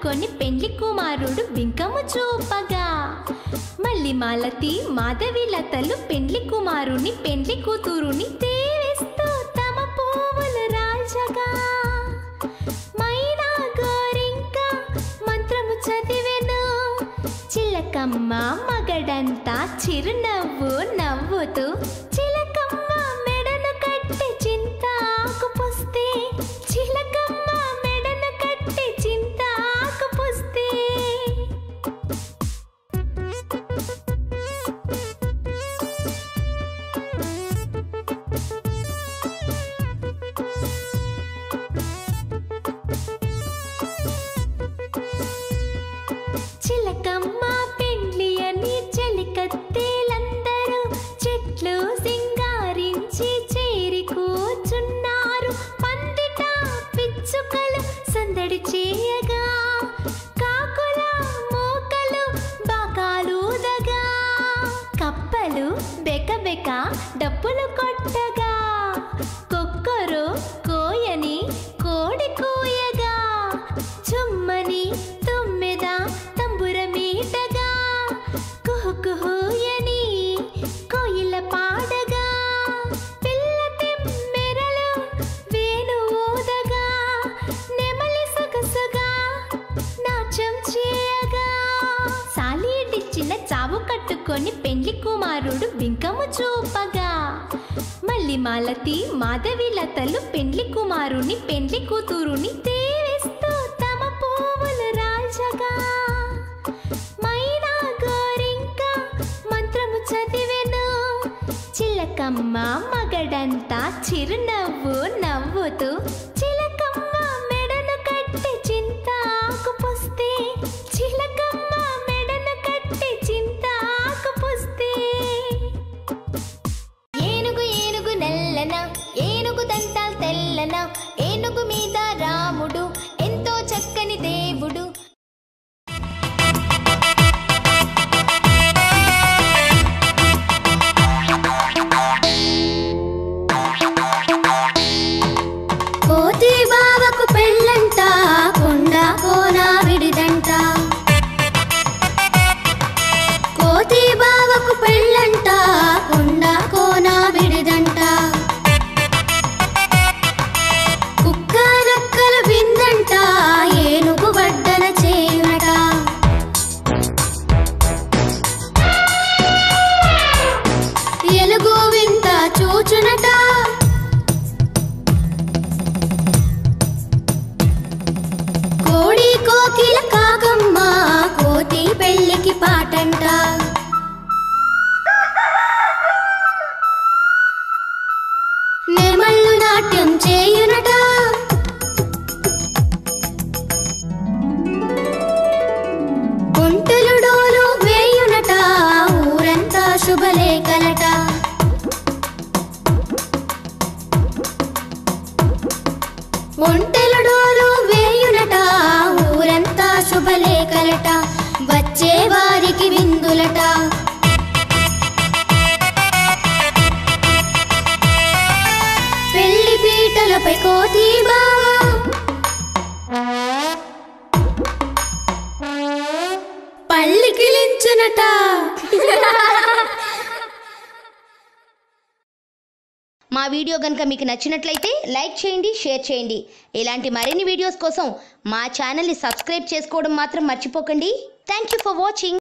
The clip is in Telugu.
కట్టుకొని పెండ్లి కుమారుడు బింకము చూపగా మళ్ళీ మాలతి మాధవి లతలు పెండ్లి కుమారుని పెండ్లి కూతురుని దేవేస్తూ తమ పువ్వులు రాల్చగా మైనా గోరింక మంత్రము చదివెను చిలకమ్మ మగడంతా చిరునవ్వు నవ్వుతూ చిలకమ్మ మెడను కట్టి చింతాకు పుస్తే చిలకమ్మ మెడను కట్టి చింతాకు పుస్తే చిలకమ్మ పెండ్లి అని చెలికత్తేలందరూ చెట్లు సింగారించి చేరి కూర్చున్నారు పందిట పిచ్చుకలు సందడి చేయగా కాకుల మూకలు బాకాలుదగా కప్పలు బెకబెక డప్పులు కొట్టగా కుక్కరు కోయని కోడి కూయగా చుమ్మని తుమ్మెద తంబురమీటగా కుహుకుహుయని కోయిల పాడగా పిల్ల తిమ్మెరలు వేణు ఊదగా నెమలి సొగసుగా నాట్యం చేయగా సాలీడిచ్చిన చావు కట్టుకొని పెండ్లి కుమారుడు బింకము చూపగా మళ్ళీ మాలతి మాధవి లతలు పెండ్లి కుమారుని పెండ్లి కూతురుని దేవేస్తూ తమ పువ్వులు రాల్చగా మైనా గోరింక మంత్రము చదివెను చిలకమ్మ మగడంతా చిరునవ్వు నవ్వుతూ చిలకమ్మ మెడను కట్టి చింతాకు పుస్తే చిలకమ్మ మెడను కట్టి చింతాకు పుస్తే ఏనుగు ఏనుగు నల్లన ఏనుగు దంతాలు తెల్లన ఏనుగు మీద రాముడు ఎంతో చక్కని దేవుడు కోతి బావకు పెళ్ళంట కొండ కోన విడిదంట కోతి బావకు పెళ్ళంట కొండ కోన విడిదంట కుక్క నక్కల విందంట ఏనుగు వడ్డన చేయునట ఎలుగు వింత చూచునట కోడి కోకిల కాకమ్మ కోతి పెళ్ళికి పాటంట నెమళ్ళు నాట్యం చేయునట ఒంటెలు డోలు వేయునట ఊరంతా శుభలేఖలట ఒంటెలు డోలు వేయునట ఊరంతా శుభలేఖలట వచ్చే వారికి విందులట పెళ్లి పీటలపై కోతి బావా పల్లికిలించునట మా వీడియో గనుక మీకు నచ్చినట్లయితే లైక్ చేయండి, షేర్ చేయండి. ఇలాంటి మరిన్ని వీడియోస్ కోసం మా ఛానల్ని సబ్స్క్రైబ్ చేసుకోవడం మాత్రం మర్చిపోకండి. Thank you for watching.